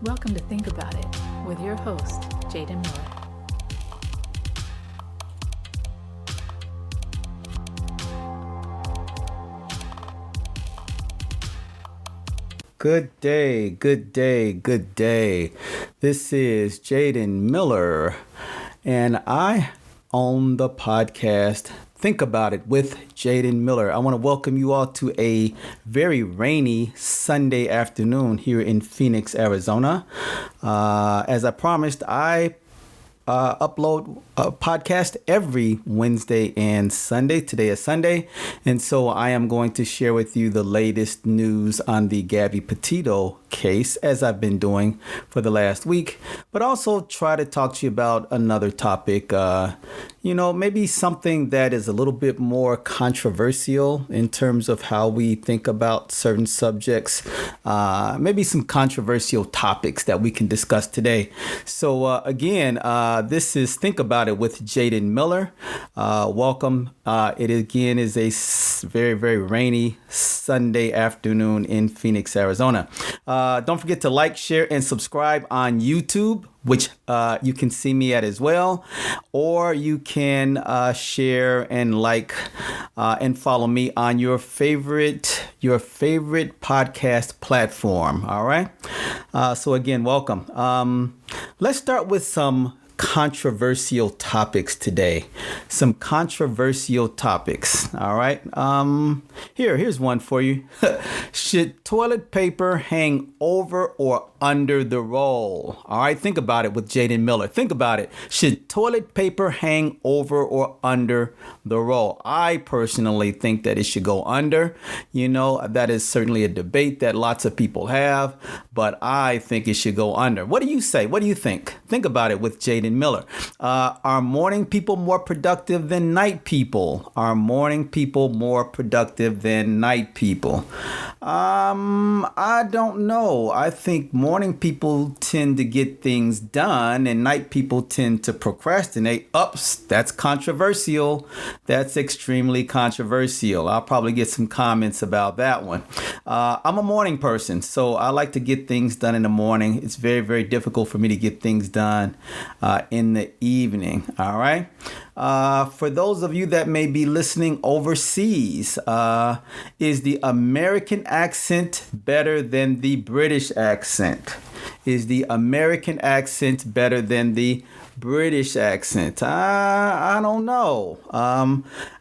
Welcome to Think About It with your host, Jaden Miller. Good day, good day, good day. This is Jaden Miller, and I own the podcast Think About It with Jaden Miller. I want to welcome you all to a very rainy Sunday afternoon here in Phoenix, Arizona. As I promised, I upload a podcast every Wednesday and Sunday. Today is Sunday, and so I am going to share with you the latest news on the Gabby Petito case, as I've been doing for the last week, but also try to talk to you about another topic, maybe something that is a little bit more controversial in terms of how we think about certain subjects, maybe some controversial topics that we can discuss today. So again, this is Think About It with Jaden Miller. Welcome. It again is a very, very rainy Sunday afternoon in Phoenix, Arizona. Don't forget to like, share, and subscribe on YouTube, which you can see me at as well, or you can share and like and follow me on your favorite podcast platform. All right. So again, welcome. Let's start with some controversial topics today. Some controversial topics. All right. Here's one for you. Should toilet paper hang over or under the roll? All right. Think about it with Jaden Miller. Think about it. Should toilet paper hang over or under the roll? I personally think that it should go under. That is certainly a debate that lots of people have, but I think it should go under. What do you say? What do you think? Think about it with Jaden Miller. Are morning people more productive than night people? Are morning people more productive than night people? I don't know. I think morning people tend to get things done and night people tend to procrastinate. Oops, that's controversial. That's extremely controversial. I'll probably get some comments about that one. I'm a morning person, so I like to get things done in the morning. It's very, very difficult for me to get things done in the evening. All right. For those of you that may be listening overseas, is the American accent better than the British accent? Is the American accent better than the British accent? I don't know.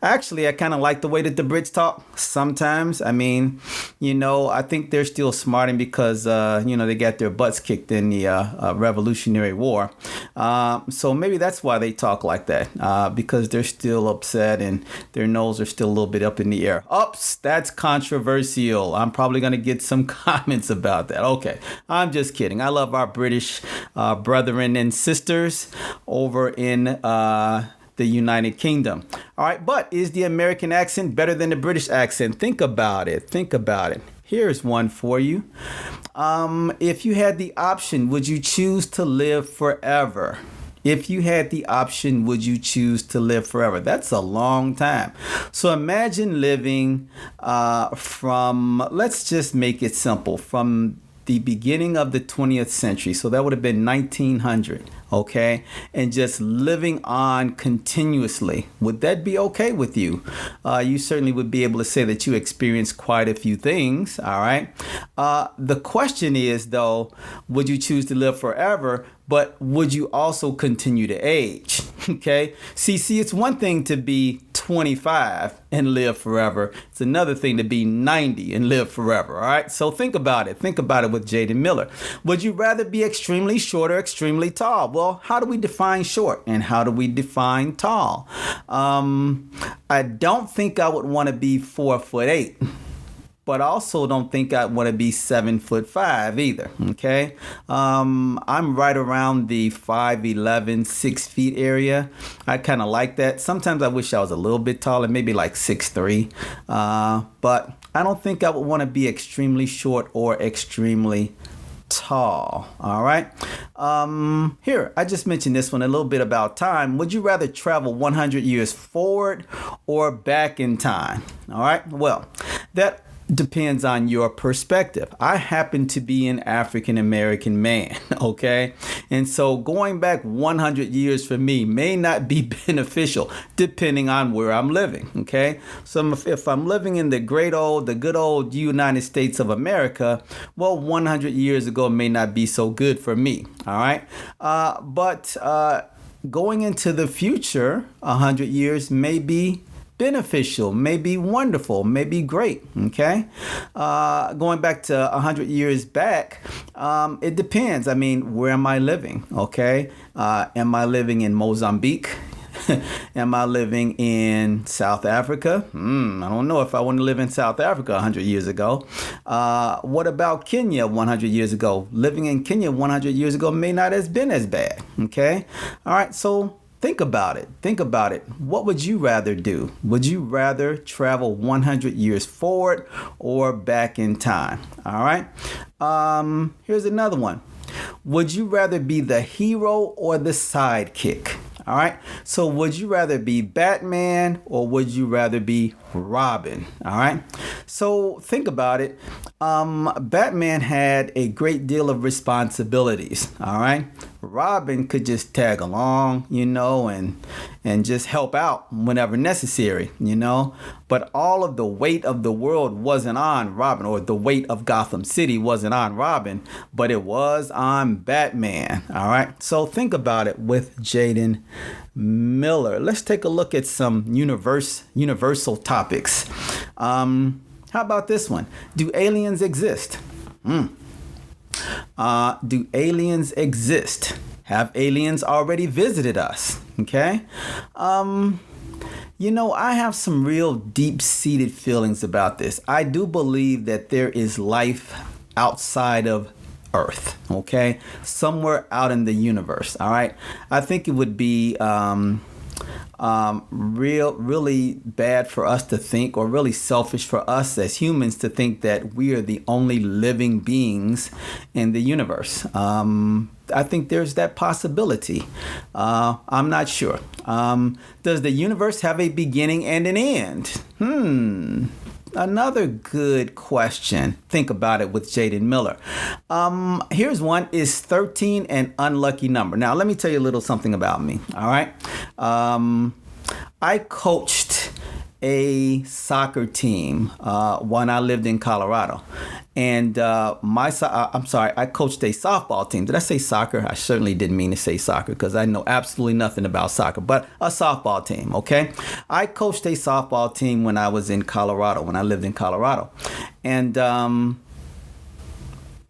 Actually, I kind of like the way that the Brits talk sometimes. I mean, I think they're still smarting because, they got their butts kicked in the Revolutionary War. So maybe that's why they talk like that, because they're still upset and their nose are still a little bit up in the air. Oops, that's controversial. I'm probably going to get some comments about that. Okay, I'm just kidding. I love our British brethren and sisters over in the United Kingdom. All right, but is the American accent better than the British accent? Think about it. Think about it. Here's one for you. If you had the option, would you choose to live forever? If you had the option, would you choose to live forever? That's a long time. So imagine living from, let's just make it simple, from the beginning of the 20th century. So that would have been 1900. Okay, and just living on continuously. Would that be okay with you? You certainly would be able to say that you experienced quite a few things. All right. The question is, though, would you choose to live forever? But would you also continue to age? Okay. See, it's one thing to be 25 and live forever. It's another thing to be 90 and live forever. All right. So think about it. Think about it with Jaden Miller. Would you rather be extremely short or extremely tall? Well, how do we define short and how do we define tall? I don't think I would want to be 4'8", but I also don't think I'd want to be 7'5" either. Okay. I'm right around the 5'11", 6 feet area. I kind of like that. Sometimes I wish I was a little bit taller, maybe like 6'3". But I don't think I would want to be extremely short or extremely tall. All right. Here, I just mentioned this one a little bit about time. Would you rather travel 100 years forward or back in time? All right. Well, that depends on your perspective. I happen to be an African American man, okay? And so going back 100 years for me may not be beneficial depending on where I'm living, okay? So if I'm living in the good old United States of America, well, 100 years ago may not be so good for me, all right? But going into the future, 100 years may be beneficial, may be wonderful, may be great, okay? Going back to 100 years back, it depends. I mean, where am I living, okay? Am I living in Mozambique? Am I living in South Africa? I don't know if I want to live in South Africa 100 years ago. What about Kenya 100 years ago? Living in Kenya 100 years ago may not have been as bad, okay? All right, so think about it. Think about it. What would you rather do? Would you rather travel 100 years forward or back in time? All right. Here's another one. Would you rather be the hero or the sidekick? All right. So would you rather be Batman or would you rather be Robin? All right. So think about it. Batman had a great deal of responsibilities. All right. Robin could just tag along, and just help out whenever necessary, But all of the weight of the world wasn't on Robin, or the weight of Gotham City wasn't on Robin, but it was on Batman. All right. So think about it with Jaden Miller. Let's take a look at some universal topics. How about this one? Do aliens exist? Do aliens exist? Have aliens already visited us? Okay. I have some real deep-seated feelings about this. I do believe that there is life outside of Earth, okay? Somewhere out in the universe, all right? I think it would be really bad for us to think, or really selfish for us as humans to think that we are the only living beings in the universe. I think there's that possibility. I'm not sure. Does the universe have a beginning and an end? Another good question. Think about it with Jaden Miller. Here's one. Is 13 an unlucky number? Now, let me tell you a little something about me. All right. I coached a soccer team when I lived in Colorado. And I coached a softball team. Did I say soccer? I certainly didn't mean to say soccer because I know absolutely nothing about soccer, but a softball team, okay? I coached a softball team when I was in Colorado, when I lived in Colorado. And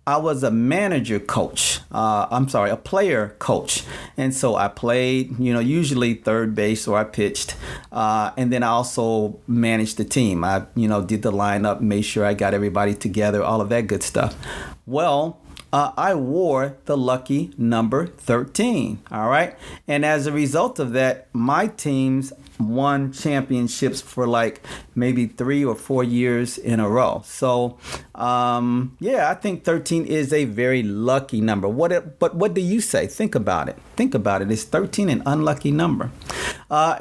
I was a manager coach. A player coach. And so I played, usually third base, or I pitched. And then I also managed the team. I, did the lineup, made sure I got everybody together, all of that good stuff. Well, I wore the lucky number 13. All right. And as a result of that, my teams won championships for like maybe 3 or 4 years in a row. So, I think 13 is a very lucky number. But what do you say? Think about it. Is 13 an unlucky number?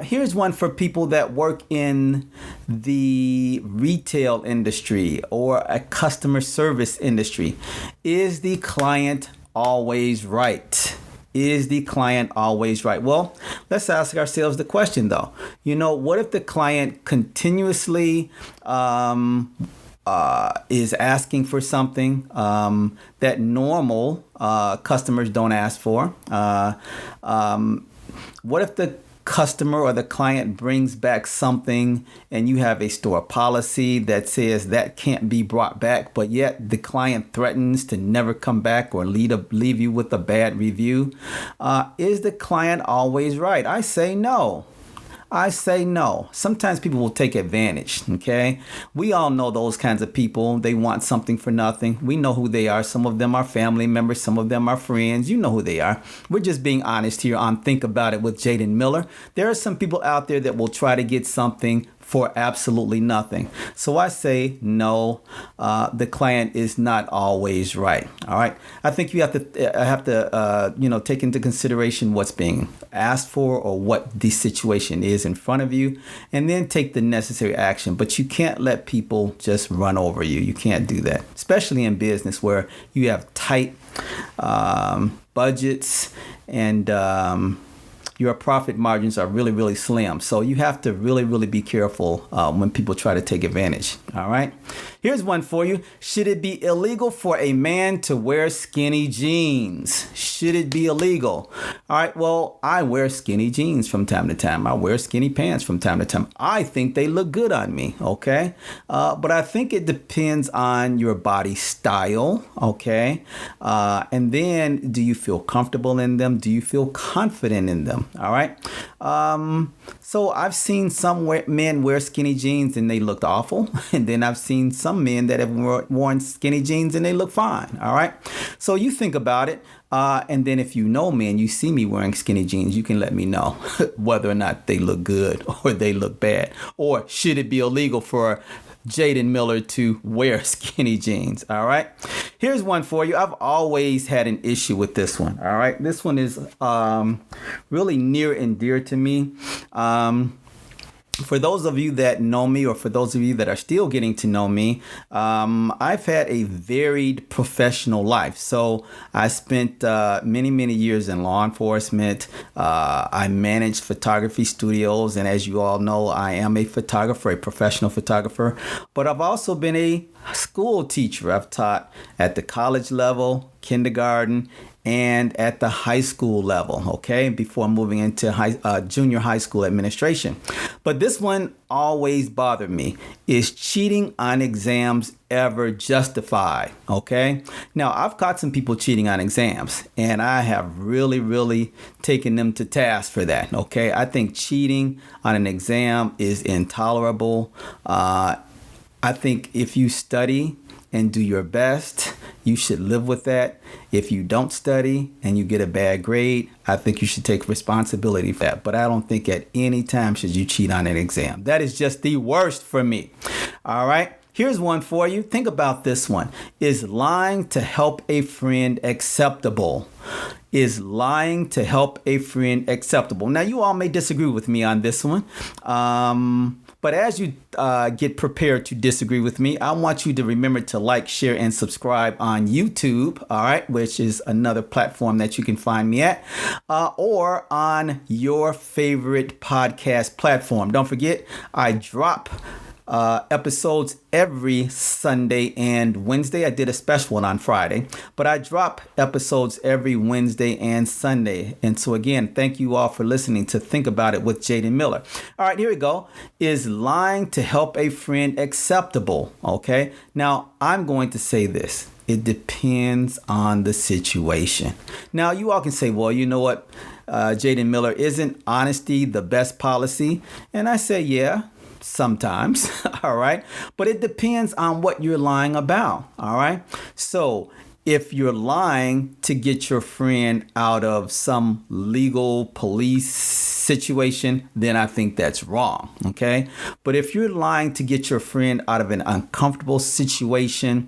Here's one for people that work in the retail industry or a customer service industry. Is the client always right? Is the client always right? Well, let's ask ourselves the question, though. What if the client continuously is asking for something that normal customers don't ask for? What if the customer or the client brings back something and you have a store policy that says that can't be brought back, but yet the client threatens to never come back or leave you with a bad review? Is the client always right? I say no. Sometimes people will take advantage, okay? We all know those kinds of people. They want something for nothing. We know who they are. Some of them are family members. Some of them are friends. You know who they are. We're just being honest here on Think About It with Jaden Miller. There are some people out there that will try to get something for absolutely nothing. So I say no. The client is not always right. All right. I think you have to take into consideration what's being asked for or what the situation is in front of you, and then take the necessary action. But you can't let people just run over you. You can't do that, especially in business where you have tight budgets and your profit margins are really, really slim. So you have to really, really be careful when people try to take advantage. All right. Here's one for you. Should it be illegal for a man to wear skinny jeans? Should it be illegal? All right. Well, I wear skinny jeans from time to time. I wear skinny pants from time to time. I think they look good on me. Okay. But I think it depends on your body style. Okay. And then do you feel comfortable in them? Do you feel confident in them? All right. So I've seen some men wear skinny jeans and they looked awful. And then I've seen some men that have worn skinny jeans and they look fine. All right. So you think about it. And then if you know me and you see me wearing skinny jeans, you can let me know whether or not they look good or they look bad. Or should it be illegal for Jaden Miller to wear skinny jeans? All right. Here's one for you. I've always had an issue with this one. All right. This one is really near and dear to me. For those of you that know me, or for those of you that are still getting to know me, I've had a varied professional life. So I spent many, many years in law enforcement. I managed photography studios. And as you all know, I am a photographer, a professional photographer. But I've also been a school teacher. I've taught at the college level, kindergarten, and at the high school level, okay, before moving into junior high school administration. But this one always bothered me. Is cheating on exams ever justified? Okay. Now, I've caught some people cheating on exams, and I have really, really taken them to task for that. Okay. I think cheating on an exam is intolerable. I think if you study and do your best, you should live with that. If you don't study and you get a bad grade, I think you should take responsibility for that. But I don't think at any time should you cheat on an exam. That is just the worst for me. All right. Here's one for you. Think about this one. Is lying to help a friend acceptable? Is lying to help a friend acceptable? Now, you all may disagree with me on this one. But as you get prepared to disagree with me, I want you to remember to like, share, and subscribe on YouTube, all right, which is another platform that you can find me at, or on your favorite podcast platform. Don't forget, I drop episodes every Sunday and Wednesday. I did a special one on Friday, but I drop episodes every Wednesday and Sunday. And so again, thank you all for listening to Think About It with Jaden Miller. All right, here we go. Is lying to help a friend acceptable? Okay. Now, I'm going to say this. It depends on the situation. Now, you all can say, well, you know what, Jaden Miller, isn't honesty the best policy? And I say, yeah. Sometimes, all right, but it depends on what you're lying about, all right? So if you're lying to get your friend out of some legal police situation, then I think that's wrong, okay? But if you're lying to get your friend out of an uncomfortable situation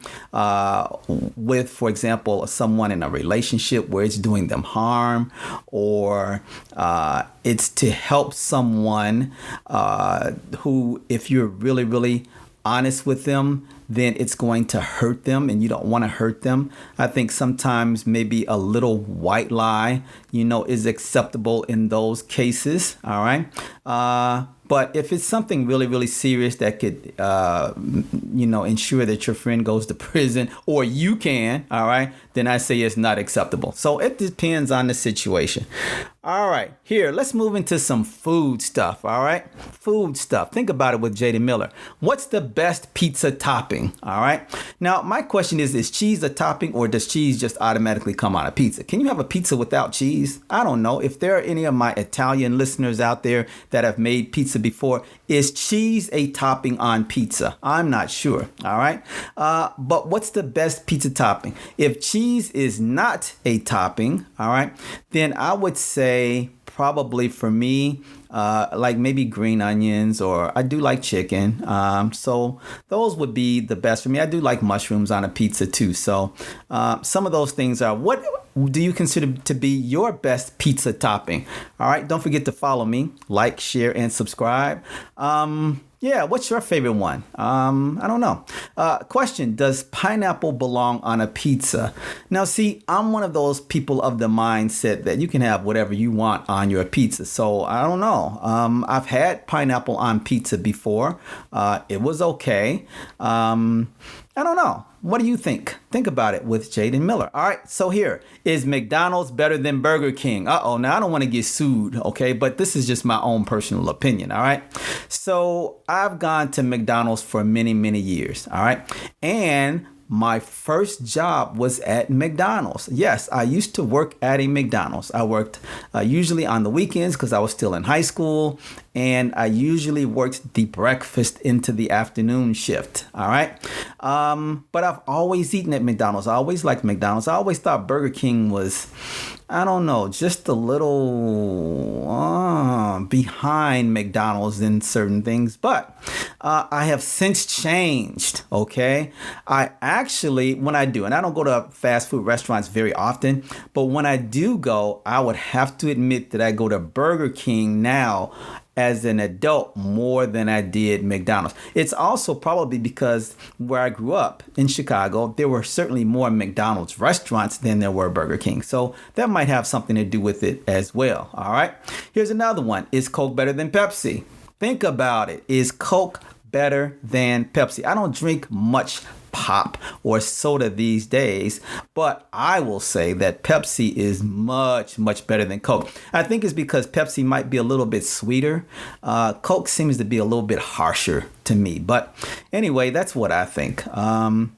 with, for example, someone in a relationship where it's doing them harm, or it's to help someone who, if you're really, really honest with them, then it's going to hurt them and you don't want to hurt them. I think sometimes maybe a little white lie, is acceptable in those cases. All right. But if it's something really, really serious that could, ensure that your friend goes to prison, or you can, all right, then I say it's not acceptable. So it depends on the situation. All right, here, let's move into some food stuff, all right? Food stuff. Think about it with Jaden Miller. What's the best pizza topping, all right? Now, my question is cheese a topping, or does cheese just automatically come on a pizza? Can you have a pizza without cheese? I don't know. If there are any of my Italian listeners out there that have made pizza before, is cheese a topping on pizza? I'm not sure, all right? But what's the best pizza topping? If cheese is not a topping, all right, then I would say say probably for me, like maybe green onions, or I do like chicken. So those would be the best for me. I do like mushrooms on a pizza too. So some of those things are. What do you consider to be your best pizza topping? All right. Don't forget to follow me, like, share, and subscribe. Yeah, what's your favorite one? I don't know. Question, does pineapple belong on a pizza? Now, see, I'm one of those people of the mindset that you can have whatever you want on your pizza. So I don't know. I've had pineapple on pizza before. It was okay. I don't know. What do you think? Think about it with Jaden Miller. All right, so here, is McDonald's better than Burger King? Uh-oh, now I don't want to get sued, okay? But this is just my own personal opinion, all right? So I've gone to McDonald's for many, many years, all right? And my first job was at McDonald's. Yes, I used to work at a McDonald's. I worked usually on the weekends because I was still in high school, and I usually worked the breakfast into the afternoon shift. All right. But I've always eaten at McDonald's. I always liked McDonald's. I always thought Burger King was, I don't know, just a little behind McDonald's in certain things. But I have since changed, okay? I actually, when I do, and I don't go to fast food restaurants very often, but when I do go, I would have to admit that I go to Burger King now as an adult more than I did McDonald's. It's also probably because where I grew up in Chicago, there were certainly more McDonald's restaurants than there were Burger King. So that might have something to do with it as well. All right. Here's another one. Is Coke better than Pepsi? Think about it. Is Coke better than Pepsi? I don't drink much pop or soda these days, but I will say that Pepsi is much, much better than Coke. I think it's because Pepsi might be a little bit sweeter. Coke seems to be a little bit harsher to me. But anyway, that's what I think.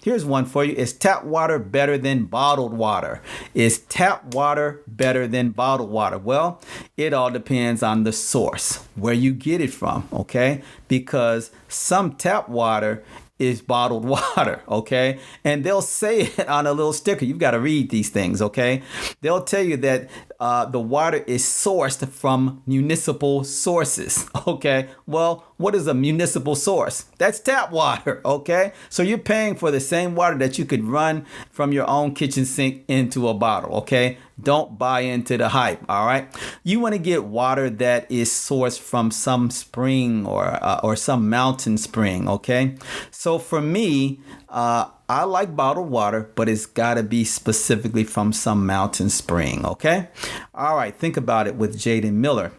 Here's one for you. Is tap water better than bottled water? Is tap water better than bottled water? Well, it all depends on the source, where you get it from, okay? Because some tap water is bottled water, okay? And they'll say it on a little sticker. You've got to read these things, okay? They'll tell you that the water is sourced from municipal sources, okay? Well, what is a municipal source? That's tap water, okay? So you're paying for the same water that you could run from your own kitchen sink into a bottle, okay? Don't buy into the hype, all right? You want to get water that is sourced from some spring or some mountain spring, okay? So for me, I like bottled water, but it's got to be specifically from some mountain spring, okay? All right, think about it with Jaden Miller.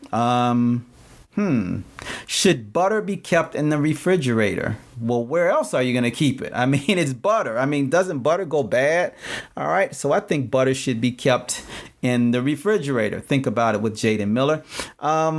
Should butter be kept in the refrigerator? Well, where else are you going to keep it? I mean, it's butter. I mean, doesn't butter go bad? All right. So I think butter should be kept in the refrigerator. Think about it with Jaden Miller. How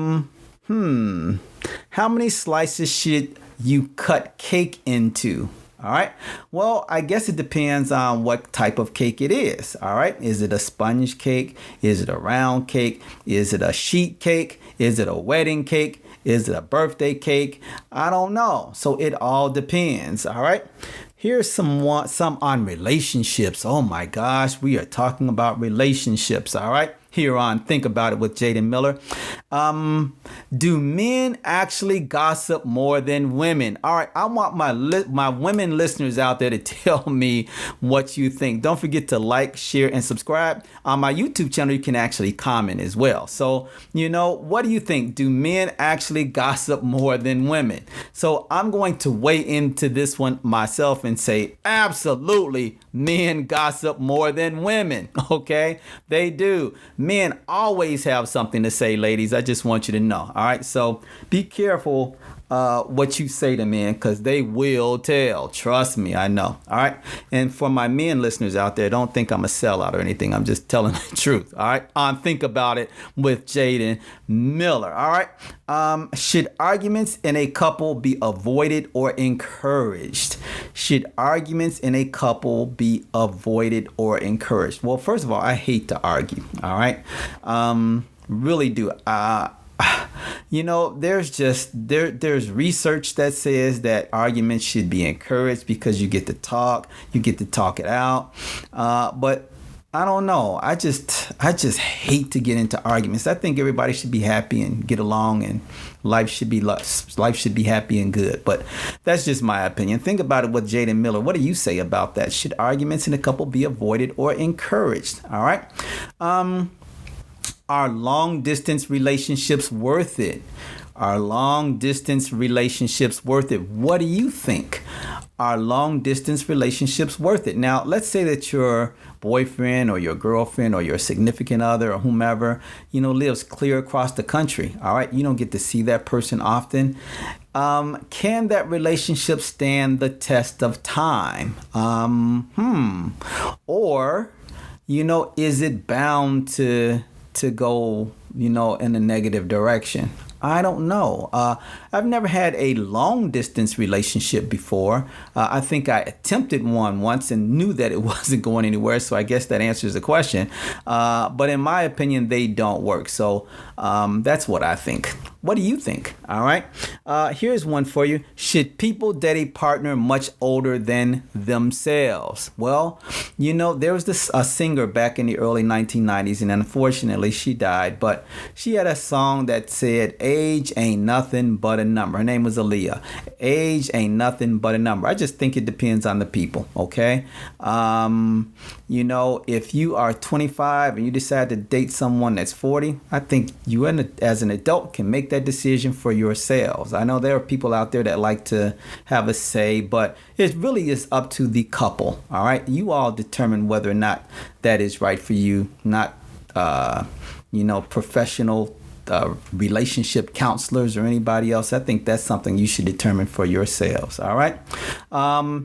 many slices should you cut cake into? All right. Well, I guess it depends on what type of cake it is. All right. Is it a sponge cake? Is it a round cake? Is it a sheet cake? Is it a wedding cake? Is it a birthday cake? I don't know. So it all depends. All right. Here's some on relationships. Oh my gosh, we are talking about relationships. All right. Here on Think About It with Jaden Miller. Do men actually gossip more than women? All right, I want my women listeners out there to tell me what you think. Don't forget to like, share, and subscribe. On my YouTube channel, you can actually comment as well. So, what do you think? Do men actually gossip more than women? So I'm going to weigh into this one myself and say, absolutely, men gossip more than women. Okay, they do. Men always have something to say, ladies. I just want you to know. All right. So be careful what you say to men, because they will tell. Trust me, I know. All right. And for my men listeners out there, don't think I'm a sellout or anything. I'm just telling the truth. All right. Think About It with Jaden Miller. All right. Should arguments in a couple be avoided or encouraged? Should arguments in a couple be avoided or encouraged? Well, first of all, I hate to argue. All right. Really do. There's research that says that arguments should be encouraged because you get to talk it out. But I don't know. I just hate to get into arguments. I think everybody should be happy and get along, and life should be happy and good. But that's just my opinion. Think about it with Jaden Miller. What do you say about that? Should arguments in a couple be avoided or encouraged? All right. Are long distance relationships worth it? Are long distance relationships worth it? What do you think? Are long distance relationships worth it? Now, let's say that your boyfriend or your girlfriend or your significant other or whomever, lives clear across the country. All right. You don't get to see that person often. Can that relationship stand the test of time? Or, is it bound to go, in a negative direction? I don't know. I've never had a long distance relationship before. I think I attempted one once and knew that it wasn't going anywhere. So I guess that answers the question. But in my opinion, they don't work. So that's what I think. What do you think? All right. Here's one for you. Should people date a partner much older than themselves? Well, there was a singer back in the early 1990s, and unfortunately she died. But she had a song that said, "Age ain't nothing but a number." Her name was Aaliyah. Age ain't nothing but a number. I just think it depends on the people. Okay. If you are 25 and you decide to date someone that's 40, I think you as an adult can make that decision for yourselves. I know there are people out there that like to have a say, but it really is up to the couple. All right. You all determine whether or not that is right for you, not, professional relationship counselors or anybody else. I think that's something you should determine for yourselves. All right.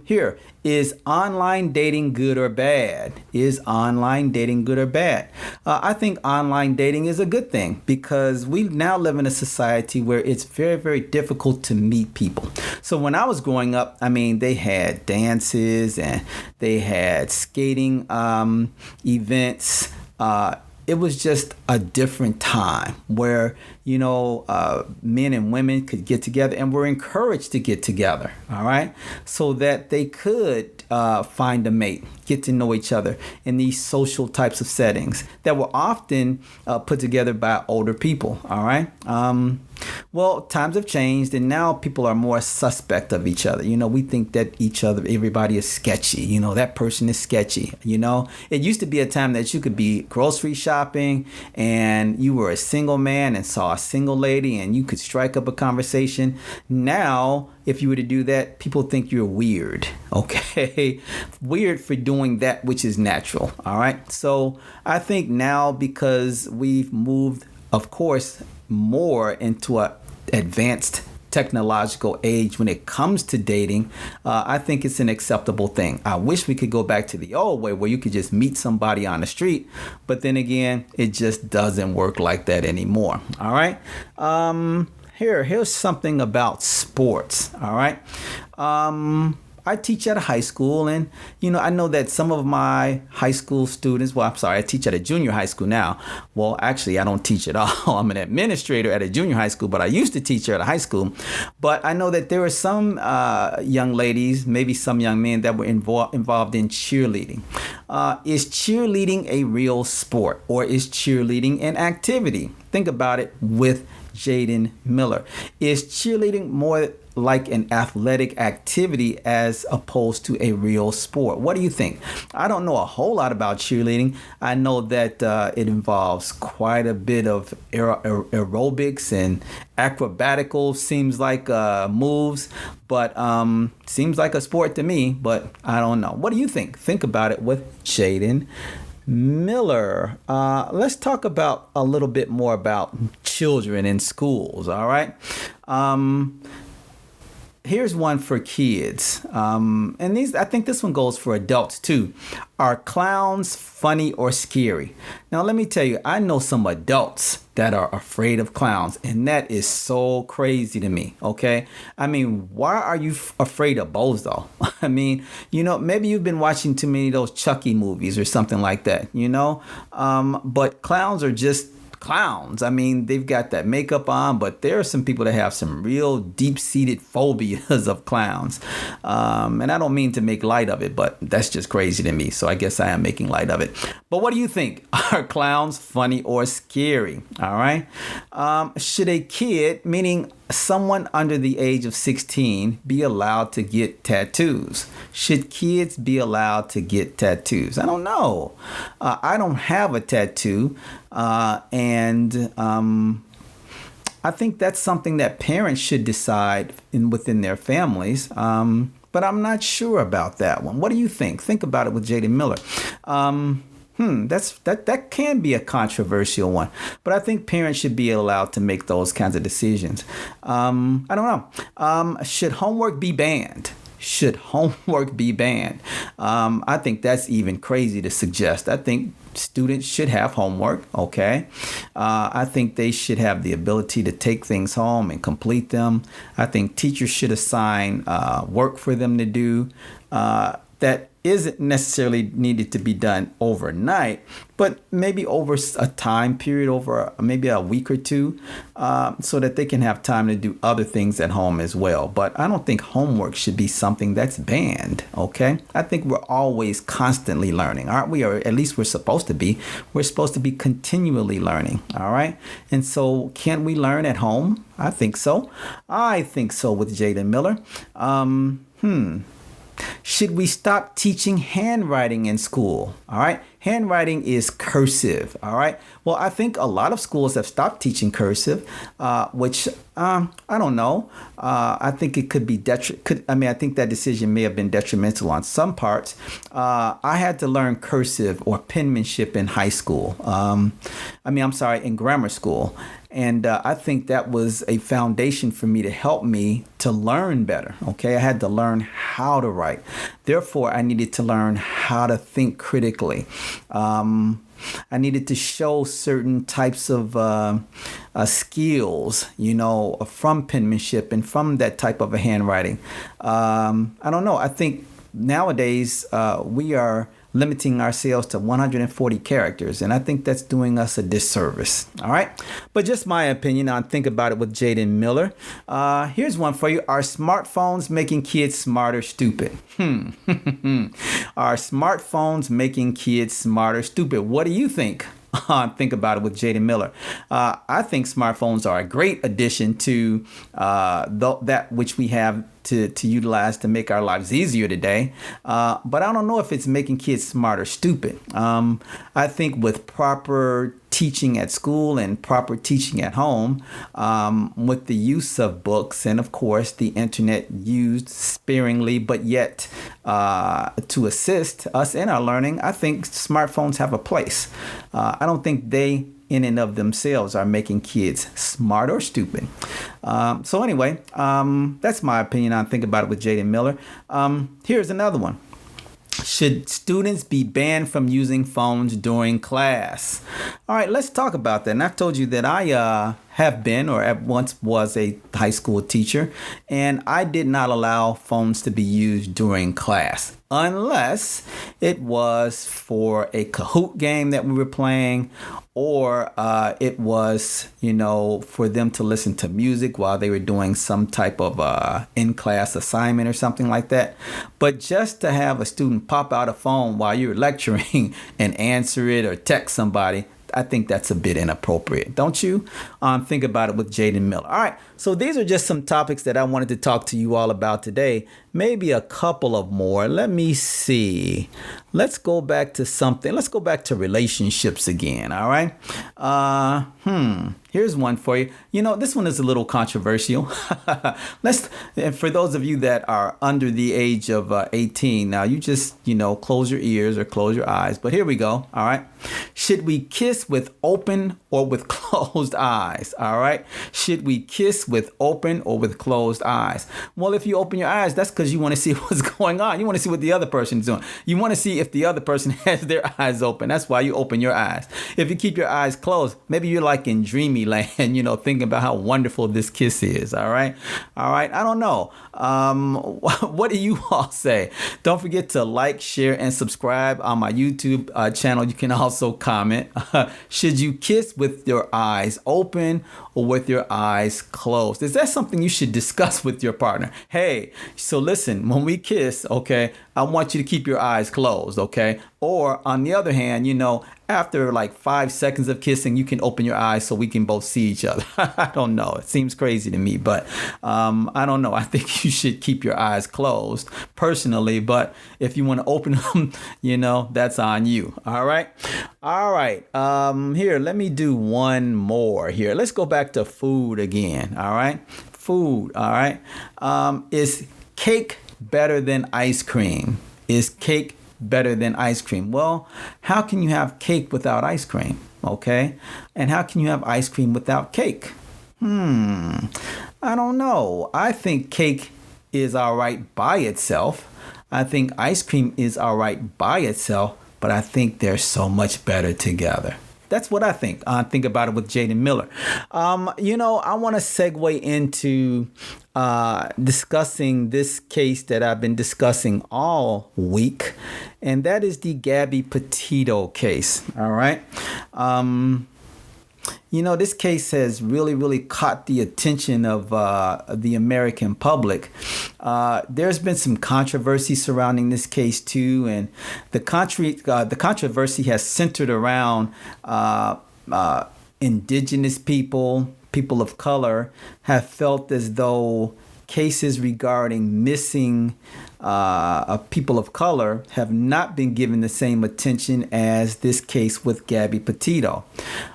Here, is online dating good or bad? Is online dating good or bad? I think online dating is a good thing because we now live in a society where it's very, very difficult to meet people. So when I was growing up, they had dances and they had skating events. It was just a different time where, men and women could get together and were encouraged to get together. All right. So that they could find a mate, get to know each other in these social types of settings that were often put together by older people. All right. Well, times have changed and now people are more suspect of each other. We think that everybody is sketchy. That person is sketchy. It used to be a time that you could be grocery shopping and you were a single man and saw a single lady and you could strike up a conversation. Now, if you were to do that, people think you're weird. Okay. Weird for doing that, which is natural. All right. So I think now because we've moved, of course, more into a advanced technological age when it comes to dating, I think it's an acceptable thing. I wish we could go back to the old way where you could just meet somebody on the street, but then again, it just doesn't work like that anymore. All right. Here's something about sports. All right. I teach at a high school and, I know that some of my high school students, I teach at a junior high school now. Well, actually, I don't teach at all. I'm an administrator at a junior high school, but I used to teach at a high school. But I know that there were some young ladies, maybe some young men that were involved in cheerleading. Is cheerleading a real sport or is cheerleading an activity? Think about it with Jaden Miller. Is cheerleading more like an athletic activity as opposed to a real sport? What do you think? I don't know a whole lot about cheerleading. I know that it involves quite a bit of aerobics and acrobatical seems like moves, but seems like a sport to me, but I don't know. What do you think? Think about it with Jaden Miller. Let's talk about a little bit more about children in schools. All right. Here's one for kids. And I think this one goes for adults too. Are clowns funny or scary? Now, let me tell you, I know some adults that are afraid of clowns, and that is so crazy to me. Okay. Why are you afraid of Bozo? Maybe you've been watching too many of those Chucky movies or something like that, but clowns are just clowns. I mean, they've got that makeup on, but there are some people that have some real deep-seated phobias of clowns. And I don't mean to make light of it, but that's just crazy to me. So I guess I am making light of it. But what do you think? Are clowns funny or scary? All right. Should a kid, meaning someone under the age of 16, be allowed to get tattoos? Should kids be allowed to get tattoos? I don't know. I don't have a tattoo. And I think that's something that parents should decide within their families. But I'm not sure about that one. What do you think? Think about it with Jaden Miller. That can be a controversial one, but I think parents should be allowed to make those kinds of decisions. I don't know. Should homework be banned? Should homework be banned? I think that's even crazy to suggest. I think students should have homework, okay? I think they should have the ability to take things home and complete them. I think teachers should assign work for them to do that isn't necessarily needed to be done overnight, but maybe over a time period, over maybe a week or two, so that they can have time to do other things at home as well. But I don't think homework should be something that's banned, okay? I think we're always constantly learning, aren't we? Or at least we're supposed to be. We're supposed to be continually learning, all right? And so can we learn at home? I think so. I think so with Jaden Miller. Should we stop teaching handwriting in school? All right. Handwriting is cursive. All right. Well, I think a lot of schools have stopped teaching cursive, which I don't know. I think it could be I think that decision may have been detrimental on some parts. I had to learn cursive or penmanship in high school. In grammar school. And I think that was a foundation for me to help me to learn better. Okay, I had to learn how to write. Therefore, I needed to learn how to think critically. I needed to show certain types of skills, from penmanship and from that type of a handwriting. I don't know. I think nowadays we are limiting ourselves to 140 characters. And I think that's doing us a disservice. All right. But just my opinion on Think About It with Jaden Miller. Here's one for you. Are smartphones making kids smart or stupid? Are smartphones making kids smart or stupid? What do you think? Think About It with Jaden Miller. I think smartphones are a great addition to that which we have to utilize to make our lives easier today. But I don't know if it's making kids smart or stupid. I think with proper teaching at school and proper teaching at home, with the use of books and, of course, the internet used sparingly, but yet to assist us in our learning, I think smartphones have a place. I don't think they in and of themselves are making kids smart or stupid. So anyway, that's my opinion on Think About It with Jaden Miller. Here's another one. Should students be banned from using phones during class? All right, let's talk about that. And I've told you that I have been or at once was a high school teacher, and I did not allow phones to be used during class unless it was for a Kahoot game that we were playing, or it was, for them to listen to music while they were doing some type of in-class assignment or something like that. But just to have a student pop out a phone while you're lecturing and answer it or text somebody, I think that's a bit inappropriate. Don't you? Think About It with Jaden Miller. All right. So these are just some topics that I wanted to talk to you all about today. Maybe a couple of more. Let me see. Let's go back to something. Let's go back to relationships again. All right. Here's one for you. This one is a little controversial. For those of you that are under the age of 18, now you just, close your ears or close your eyes. But here we go. All right. Should we kiss with open or with closed eyes? All right. Should we kiss with open or with closed eyes? Well, if you open your eyes, that's because you want to see what's going on. You want to see what the other person's doing. You want to see if the other person has their eyes open. That's why you open your eyes. If you keep your eyes closed, maybe you're like in dreamy land, thinking about how wonderful this kiss is. All right. I don't know. What do you all say? Don't forget to like, share, and subscribe on my YouTube channel. You can also comment. Should you kiss with your eyes open or with your eyes closed? Is that something you should discuss with your partner? Hey, so listen, when we kiss, okay, I want you to keep your eyes closed, okay? Or on the other hand, after like 5 seconds of kissing, you can open your eyes so we can both see each other. I don't know. It seems crazy to me, but I don't know. I think you should keep your eyes closed personally, but if you want to open them, that's on you. All right. All right. Here, let me do one more here. Let's go back to food again. All right. Food. All right. Is cake better than ice cream? Is cake better than ice cream? Well, how can you have cake without ice cream? Okay. And how can you have ice cream without cake? I don't know. I think cake is all right by itself. I think ice cream is all right by itself, but I think they're so much better together. That's what I think. Think about it with Jaden Miller. I want to segue into discussing this case that I've been discussing all week, and that is the Gabby Petito case. All right. This case has really, really caught the attention of the American public. There's been some controversy surrounding this case too, and the controversy has centered around indigenous people of color have felt as though cases regarding missing people of color have not been given the same attention as this case with Gabby Petito.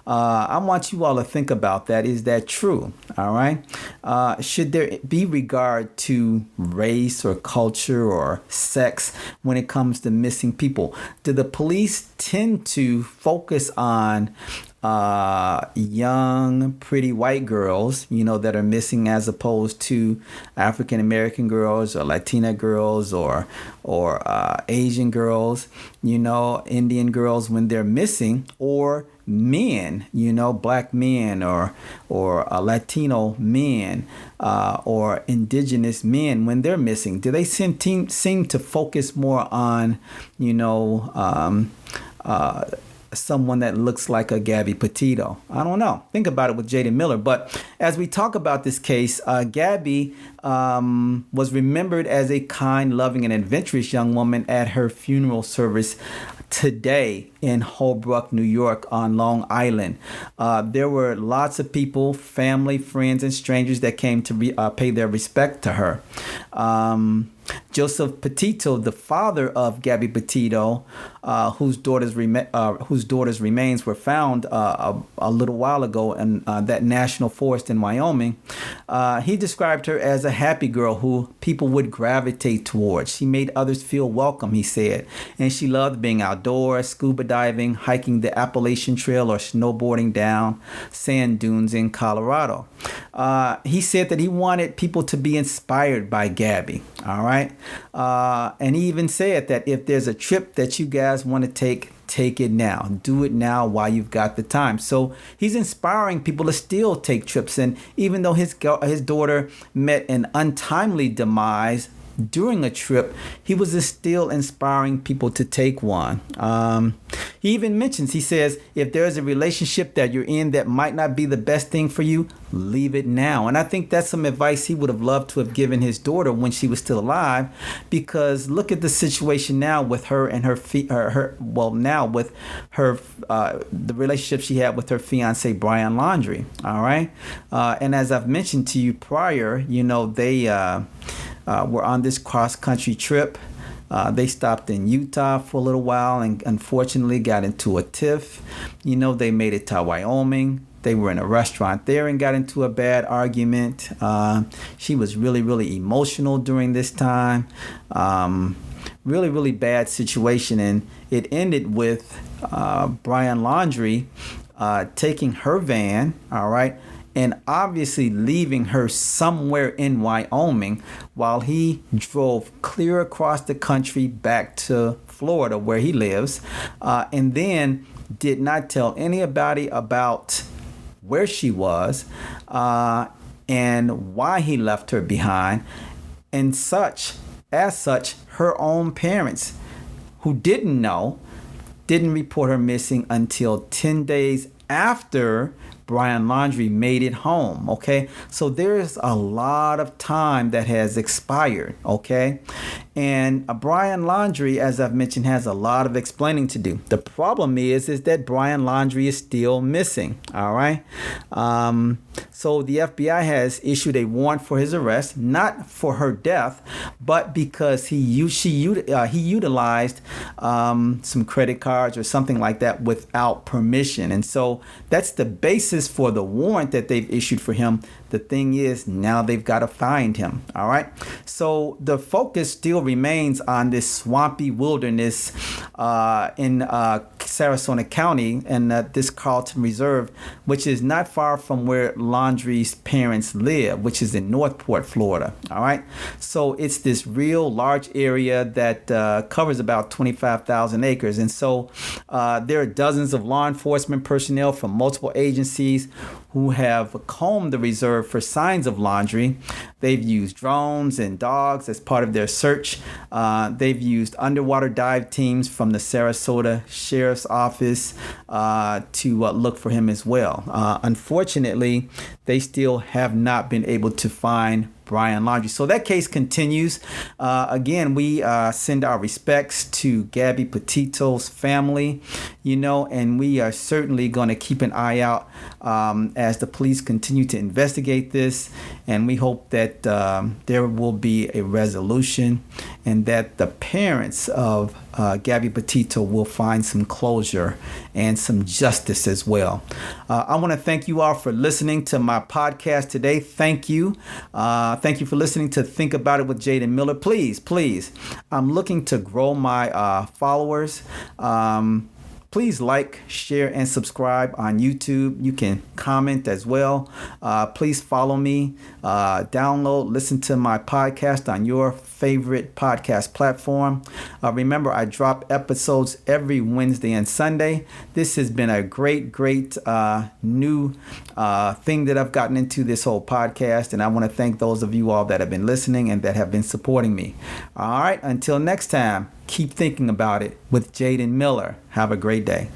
I want you all to think about that. Is that true? All right. Should there be regard to race or culture or sex when it comes to missing people? Do the police tend to focus on young, pretty white girls, that are missing as opposed to African American girls or Latina girls or Asian girls, Indian girls when they're missing, or men, black men or Latino men or indigenous men when they're missing? Do they seem to focus more on, someone that looks like a Gabby Petito? I don't know. Think about it with Jaden Miller. But as we talk about this case, Gabby was remembered as a kind, loving, and adventurous young woman at her funeral service today in Holbrook, New York on Long Island. There were lots of people, family, friends, and strangers that came to pay their respect to her. Joseph Petito, the father of Gabby Petito, whose daughter's remains were found a little while ago in that national forest in Wyoming, he described her as a happy girl who people would gravitate towards. She made others feel welcome, he said, and she loved being outdoors, scuba diving, hiking the Appalachian Trail, or snowboarding down sand dunes in Colorado. He said that he wanted people to be inspired by Gabby. All right. And he even said that if there's a trip that you guys want to take it now. Do it now while you've got the time. So he's inspiring people to still take trips. And even though his daughter met an untimely demise during a trip, he was still inspiring people to take one. He even mentions, he says, if there's a relationship that you're in that might not be the best thing for you, leave it now. And I think that's some advice he would have loved to have given his daughter when she was still alive, because look at the situation now with her and the relationship she had with her fiance, Brian Laundrie. All right. And as I've mentioned to you prior, they were on this cross-country trip. They stopped in Utah for a little while and unfortunately got into a tiff. They made it to Wyoming. They were in a restaurant there and got into a bad argument. She was really, really emotional during this time. Really, really bad situation. And it ended with Brian Laundrie taking her van, all right, and obviously leaving her somewhere in Wyoming while he drove clear across the country back to Florida where he lives, and then did not tell anybody about where she was and why he left her behind. And as such, her own parents, who didn't know, didn't report her missing until 10 days after Brian Laundrie made it home. Okay, so there's a lot of time that has expired. Okay, and Brian Laundrie, as I've mentioned, has a lot of explaining to do. The problem is that Brian Laundrie is still missing. All right, so the FBI has issued a warrant for his arrest, not for her death, but because he utilized some credit cards or something like that without permission, and so that's the basis for the warrant that they've issued for him. The thing is, now they've got to find him. All right. So the focus still remains on this swampy wilderness in Sarasota County and this Carlton Reserve, which is not far from where Laundrie's parents live, which is in Northport, Florida. All right. So it's this real large area that covers about 25,000 acres. And so there are dozens of law enforcement personnel from multiple agencies who have combed the reserve for signs of Laundrie. They've used drones and dogs as part of their search. They've used underwater dive teams from the Sarasota Sheriff's Office to look for him as well. Unfortunately, they still have not been able to find Brian Laundrie. So that case continues. Again, we send our respects to Gabby Petito's family, and we are certainly going to keep an eye out as the police continue to investigate this. And we hope that there will be a resolution and that the parents of Gabby Petito will find some closure and some justice as well. I want to thank you all for listening to my podcast today. Thank you. Thank you for listening to Think About It with Jaden Miller. Please, I'm looking to grow my followers. Please like, share, and subscribe on YouTube. You can comment as well. Please follow me. Download, listen to my podcast on your favorite podcast platform. Remember, I drop episodes every Wednesday and Sunday. This has been a great new thing that I've gotten into, this whole podcast. And I want to thank those of you all that have been listening and that have been supporting me. All right, until next time. Keep thinking about it with Jaden Miller. Have a great day.